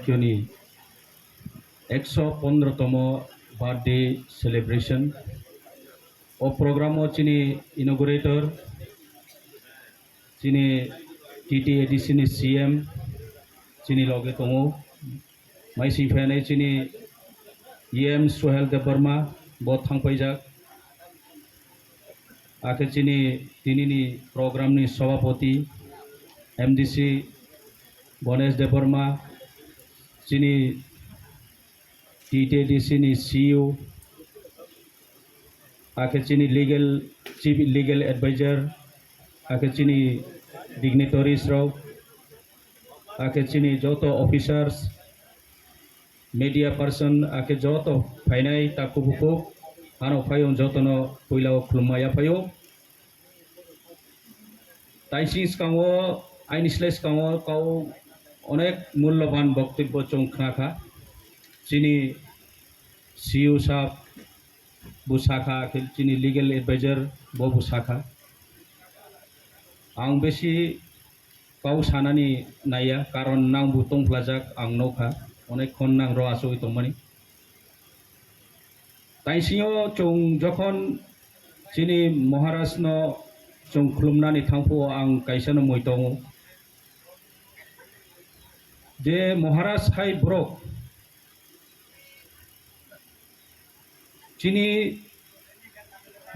ঐক্যনি 115তম birthday celebration ও programme চিনি ইনগুরেটর চিনি TTADC ni CM চিনি লগে দङ माइसि फैनाय चिनि EM Sohel Debarma bo थांफैजाक आखे चिनि दिनैनि प्रग्रामनि सभापति MDC Bonesh Debarma चिनि TTADC ni CEO आखे चिनि Chief Legal Advisor आखे चिनि dignitaries राव आखे चिनि joto officers media person ake joto fainai takubuko ano fayon joto no puilao klumaya fayo taisins kango ainisles kango kau onek mূল্যবান বক্তব্য চংখাখা চিনি CEO সাহেব বুসাখা চিনি legal adviser bo বুসাখা आं बेसि kau sanani naya karon nang butong plajak ang nokha অনেক ক্ষণ নাং র আসই তমানি তাইসিও চং যখন চিনি মহারাজ ন চং খুলুমনানি থাংফো আং কাইসানো মইতং যে মহারাজ হাই ব্রক চিনি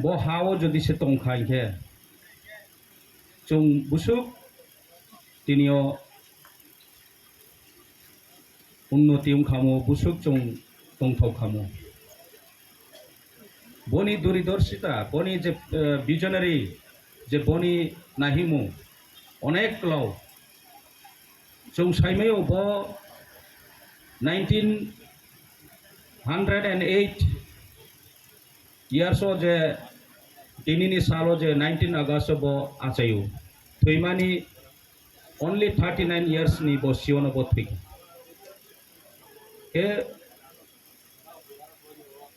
ব হাও যদি সে তংখাইখে চং বুসুক তিনিও उन्नति खामो बुसुक चों तंथौ खामो बनी दूरदर्शिता बनी जे विजनरी जे बनी नाहिमो अनेक लाव चों साइमेयो ब 1908 इयर्सो जे दिनिनि सालो जे 19 अगस्त ब आचायो थैमानि only 39 years नि ब सियोनो ब थै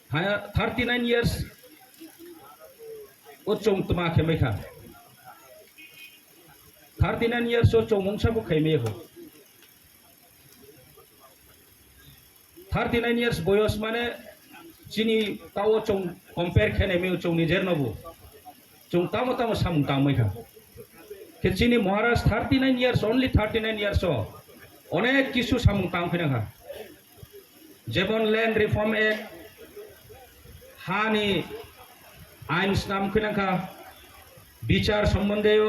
39 years o chong tma kheme kha 39 years o chong mongsa bo khaime ho 39 years boyos mane chini tao chong compare khane me chong nijer nobu chong tamo tamo samung tamai kha ke chini maharaj 39 years only 39 years o onek kisu samung tam khina kha जेबन land reform act हानि आइन नाम खिनाखा विचार सम्बन्धेय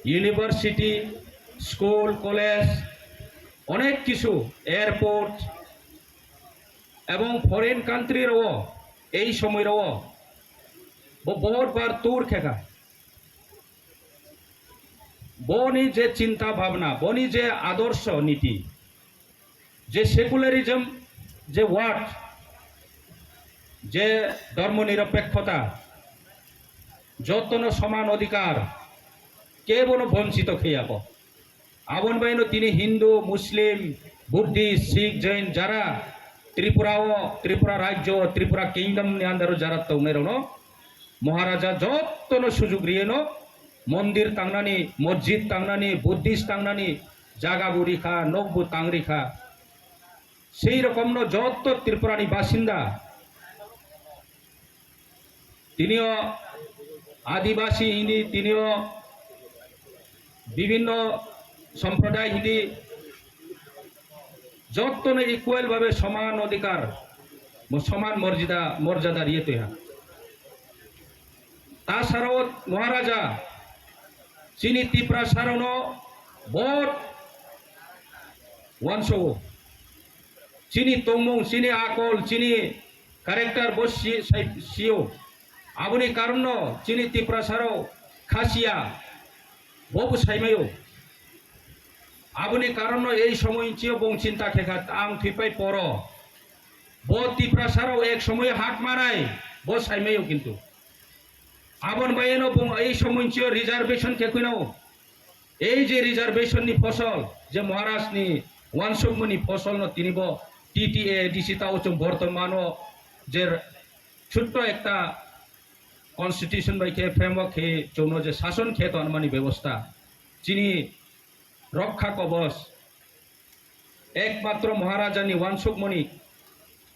university school college अनेक किछु airport एवं foreign country रो এই সময় रो बहुत बार टूर खेखा बनी जे चिंता भावना बनी जे आदर्श नीति जे सेकुलारिज्म जे वार्ड जे धर्मनिरपेक्षता যতন সমান অধিকার কেবল বঞ্চিত খেয়াব আবন বাইনো তিনি হিন্দু মুসলিম বুদ্ধিস্ট শিখ জৈন যারা ত্রিপুরা রাজ্য ত্রিপুরা কিংডম নি আন্দারো যারা তৌনেরনো মহারাজা যতন সুযোগ রিয়েনো মন্দির তাংনানি মসজিদ তাংনানি বুদ্ধিস্ট তাংনানি জাগা বুড়িখা নব্বু তাংরিখা সেই রকম যত ত্রিপুরানি বাসিন্দা তিনিও आदिवासी हिंदी तिनियो विभिन्न सम्प्रदाय हिंदी जतने इक्वल भावे समान अधिकार समान मर्यादा रिए तो ताछाड़ाओ महाराजा चिनी त्रिपुरा सारनो बहुत वंशो चिनी तोंगमों चिनी आकल चिनी कैरेक्टर बस सियो आबुनि कारण चिनी त्रिपुरा सारो खासिया बबु साइमायो आबुनि कारण এই সময় চিও বং চিন্তা খেখা आं থিপাই পড় ব त्रिपुरा सारो एक समय हाट माराय ब साइमायो किन्तु आबन बायनो बं এই সময় চিও রিজার্ভেশন খেকুনো এই যে রিজার্ভেশন नि फसल যে महाराज नि वानसुकमनि फसल न তিনি ब TTADC ताओ चं बर्तमानो जे छोट्ट एकटा कन्स्टिट्यूशन बाई के फ्रेमवर्क के चौनो जे शासन खे तो अनुमानी व्यवस्था चिनी रक्षा कवच एकमात्र महाराजानि वानसुकमणि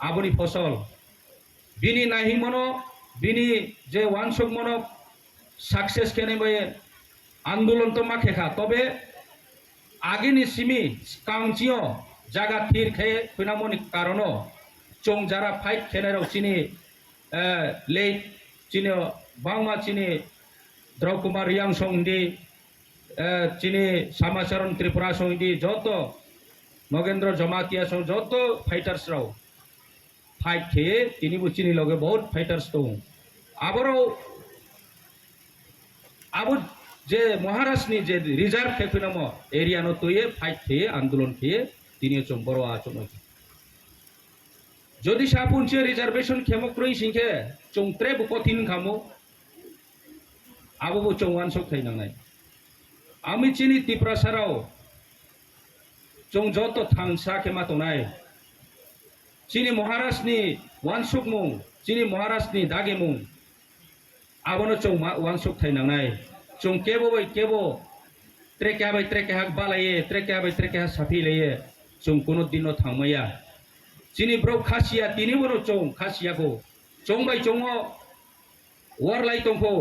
आबनि फसल बिनि नाहिमनो बिनि जे वानसुकमनो सक्सेस केने बये आंदोलन तो माखेखा तबे आगेनि सिमी काउंचियो जागा थिर खे फैनामनि कारण चों जारा फाइट खेनाराव चिनि ले चिनि बांमा चिनि द्रौकुमार रियांग संदि चिनि सामाचरण त्रिपुरा संदि जत नगेंद्र जमातिया सं जत फाइटार्स राव फाइट खे तिनिबो चिनि लगे बहुत फाइटार्स दं आबरो आबो जे महाराष्ट्रनि जे रिजार्व खे फैनामो एरिया न तोये फाइट खे आंदोलन खे तिनि चों बरो आचनो যদি সাপুনছে রিজার্ভেশন খেমক্রই সিংখে চংত্রে বুকথিন খামু আবো চৌয়ান সক থাইনাंनाय আমি চিনি তিপ্রাসারাও চং যত থাংসা খেমা তনাই চিনি মহারাষ্ট্রনি ওয়ানসুক মুং চিনি মহারাষ্ট্রনি দাগে মুং আবনো চং ওয়ানসুক থাইনাंनाय চং কেবো ট্রেকে হাক বালায়ে ট্রেকে হাক সাফিলেয়ে চং কোনো দিনও থাंमैया चिनि ब्रौ खासिया तिनि बरो चों खासिया को चों बाय चोंगो वरलाई तंखो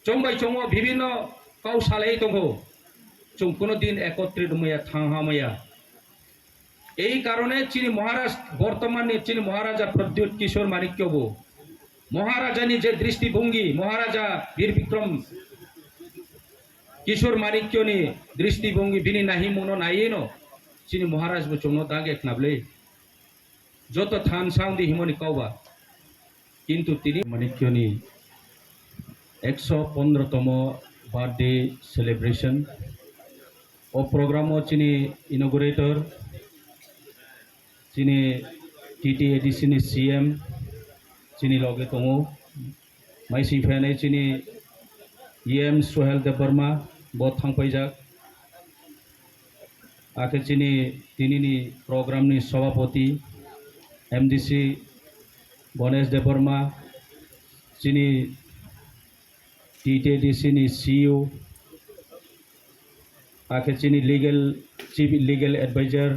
चों बाय चोंगो विभिन्न कौशालै तंखो चों कोनो दिन एकत्रित मैया थांहामैया এই কারণে চিনি মহারাষ্ট্র বর্তমানে চিনি মহারাজা প্রদ্যোৎ কিশোর মাণিক্যবো মহারাজানি যে দৃষ্টিভঙ্গি মহারাজা বীর বিক্রম কিশোর মাণিক্যনি দৃষ্টিভঙ্গি বিনি নাহি মনো নাইনো চিনি মহারাজ বো চোंगो दागे खनाबले যত থান সাউন্দি হিমনি কওবা কিন্তু তিনি মানিক্যনি 115তম বার্থডে সেলিব্রেশন ও প্রোগ্রামও চিনি ইনগুরেটর চিনি টিটিএডিসিনি সিএম চিনি লগে দङ माइसिफायनाय चिनि इएम सुहेल देबबर्मा ब थांफैजाक आखे चिनि तिनिनि प्रोग्रामनि सभापति एमडीसी गणेश देबबर्मा चिनि टीटीडीसी सीईओ आखे चिनि चीफ लीगल एडवाइजर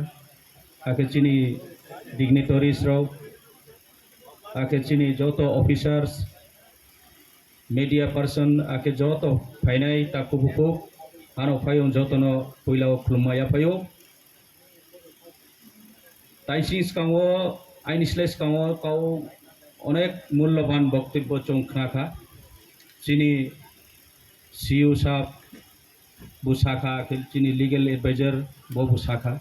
आखे चिनि डिग्निटरीज राव आखे चिनि जत ऑफिसर्स मीडिया पर्सन आखे जत फाइनाय ताकुबुको आनो फायो जतनो पहिलाव खुलुममाया फायो ताइसिंस कांगो आइनिस्लेस कांगो काव अनेक मूल्यवान बक्तव्य चंखनाखा चिनि सीईओ साहब बुसाखा चिनि लीगल एडवाइजर ब बुसाखा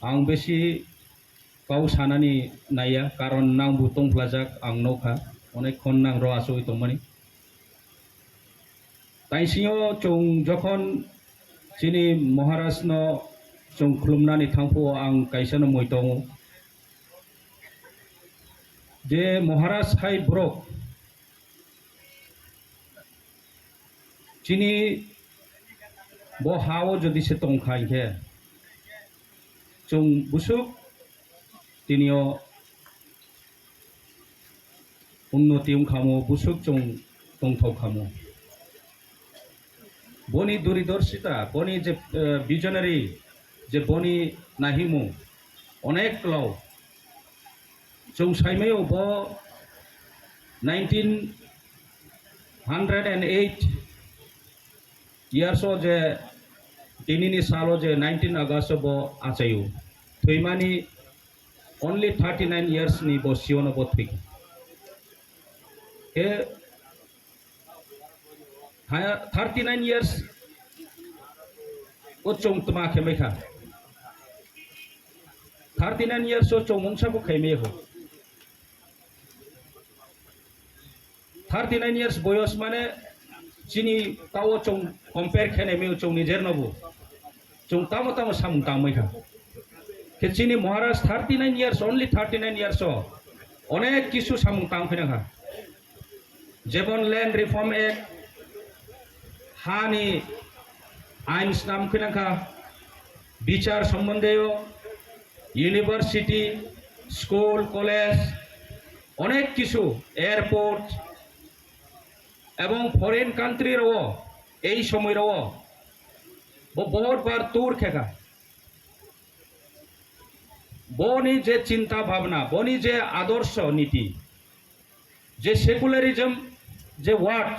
आं बेसि काव सानानि नाया कारण नांबु तंफ्लाजाक आं नौखा अनेक खन नां र आसय तंमानि ताइसिंयो चों जखन चिनि महाराजनो जों खुलुमनानै थांफो आं कायसानो मैतङ जे महाराज हाय ब्रक चिनि ब हाव जदि से तंखायखे जों बुसुक तिनियो उन्नति खामो बुसुक जों तंथाव खामो बनी दूरदर्शिता बनी जे विजनरी जे बनी नाहिमु अनेक लाव जों साइमायाव ब 1908 इयार्स जे दिनैनि सालो जे 19 आगस्ट ब आचायो थैमानि ओनली 39 इयार्स नि ब सिवन ब थै ए 39 इयार्स ओ चों तमा खेमेखा 39 इयार्स ओ चों मंगसा को खेमे हो 39 इयार्स बयस माने चिनि ताओ चों कंपेयर खेने में चों निजेर नबो चों तामो तामो साम तामैखा के चिनि महाराज 39 इयार्स ओनली 39 इयार्स अनेक किसु साम ताम फैनाखा जेबन लैंड रिफॉर्म एक्ट हानि आइन्स नाम फैनाखा विचार सम्बन्धेय यूनिवर्सिटी स्कूल कलेज अनेक किसु एयरपोर्ट एवं फरेन कान्ट्री रहो এই সময় রও বহুত বার তোর খেকা বনি যে চিন্তা ভাবনা, বনি যে আদর্শ নীতি, যে সেকুলারিজম, যে ওয়ার্ড,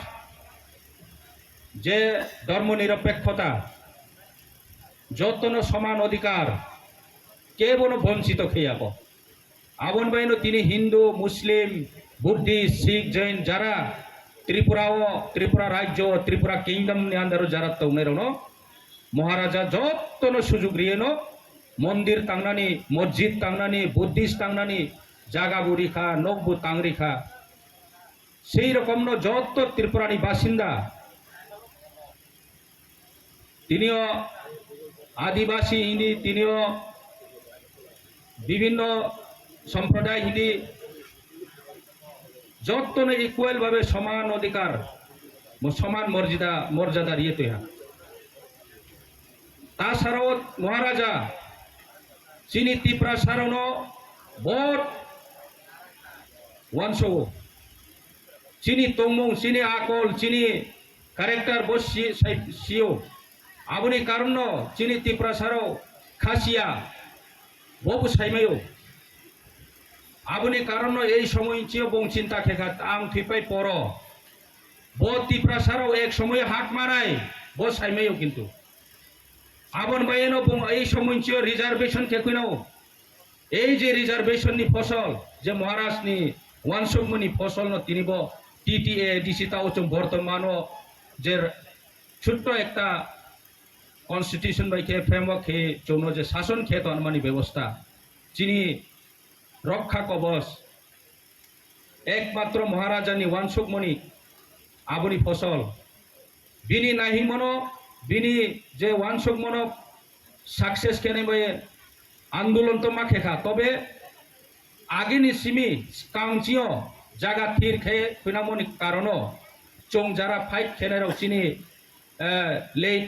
যে ধর্মনিরপেক্ষতা, যতন সমান অধিকার কেবল বঞ্চিত খেয়াব আবন বাইন তিনি হিন্দু, মুসলিম, বুদ্ধিস্ট, শিখ, জৈন যারা ত্রিপুরা রাজ্য, ত্রিপুরা কিংডম আন্দারও যারা তৌনেরনো মহারাজা যতন সুযোগ রিয়েনো মন্দির তাংনানি, মসজিদ তাংনানি, বুদ্ধিস্ট তাংনানি, জাগা বুড়িখা, নব্বু তাংরিখা সেই রকম যত ত্রিপুরানি বাসিন্দা তিনিও আদিবাসী হিন্দি, তিনিও বিভিন্ন সম্প্রদায় হিন্দি যতন ইকুয়াল ভাবে সমান অধিকার, সমান মর্যাদা ইয়ে তো তাছাড়াও মহারাজা চিনি ত্রিপুরা সারণ বট ওয়ানশো চিনি তমুং, চিনি আকল, চিনি ক্যারেক্টার বসি সিও আবনি কারণ চিনি ত্রিপুরা সারো খাসিয়া বহু সাইমায়ও আবনি কারণ এই সময় চিও বং চিন্তা খেখাত আং থিপাই পর ব ত্রিপুরা সারো এক সময় হাট মারাই ব সাইমায়ও কিন্তু আবন বাইনো এই সময় চিও রিজার্ভেশন খেকুনাও এই যে রিজার্ভেশন নি ফসল যে মহারাজ নি ওয়ানসুকমনি ফসল ন তিনি টিটিএ ডিসি তাও বর্তমান যে ছোট্ট একটা কনস্টিটিউশন বাই খেয়ে ফ্রেমওয়ার্ক খেয়ে চৌন যে শাসন খেয়ে তনমানি ব্যবস্থা চিনি রক্ষা কবচ একমাত্র মহারাজানি ওয়ানসুকমনি আবনি ফসল বিনি নাহি মনো বিনি যে ওয়ানসুকমন সাকসেস কেনে বয়ে আন্দোলন তো মা খেখা তবে আগেনি সিমি কাউন্সিও জায়গা থির খেয়ে ফিনামনি কারণ চং যারা ফাইট খেলেরাও চিনি লেট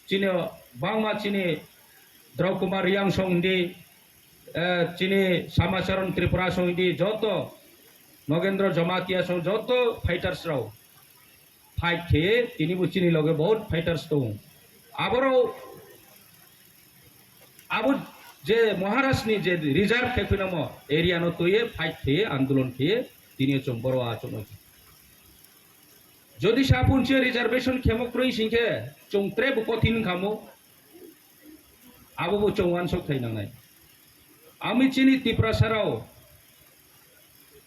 চিনি বাংমা চিনি দ্রৌকুমার রিয়াং সঙ্গি চিনি শ্যামাচরণ ত্রিপুরা সঙ্গি যত নগেন্দ্র জমাতিয়া সহ যত ফাইটার্সরাও ফাইট খেয়ে তিনি চিনি লগে বহুত ফাইটার্স তো আবারও আবু যে মহারাষ্ট্রনি যে রিজার্ভ খেপিনাম এরিয়ানো তৈয়ে ফাইট খেয়ে আন্দোলন খেয়ে তিনি চং বড় আচরণ যদি সাপুনছে রিজার্ভেশন খেমক্রই সিংহে চংত্রে বুকথিন খামো আবু চৌয়ান সব থাইনাंनाय আমি চিনি ত্রিপুরা সারাও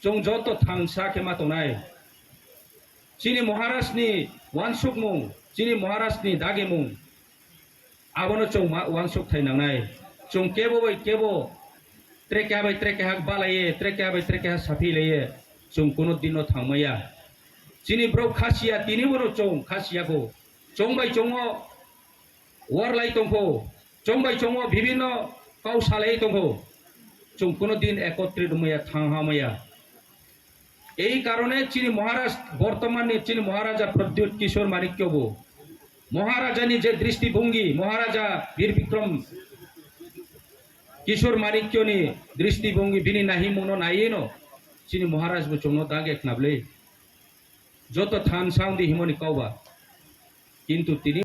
চং যত থাংসা খেমা তনাই চিনি মহারাষ্ট্রনি ওয়ানসুক মুং চিনি মহারাষ্ট্রনি দাগে মুং আবনো চং ওয়ানসুক থাইनांनाय চং কেবো বাই কেবো ট্রেকে হাক বালায়ে ট্রেকে হাক সাফি লয়ে চং কোনো দিনও থাংমায়া চিনি ব্রো খাসিয়া তিনি বড় চং খাসিয়াকো চং বাই চং ওয়ারলাই তংকো চং বাই চং বিভিন্ন কাউসালাই তংকো চং কোনো দিন একত্রিত ময়া থাংহামায়া এই কারণে চিনি মহারাষ্ট্র বর্তমানে চিনি মহারাজা প্রদ্যুৎ কিশোর মানিক্যবো মহারাজানি যে দৃষ্টিভঙ্গি মহারাজা বীর বিক্রম কিশোর মানিক্যনি দৃষ্টিভঙ্গি বিনি নাহি মনো নাইয়েনো চিনি মহারাজ বো চং দাগ এক নাবলে যত থান সাউন্দি হিমনি কাউবা কিন্তু তিনি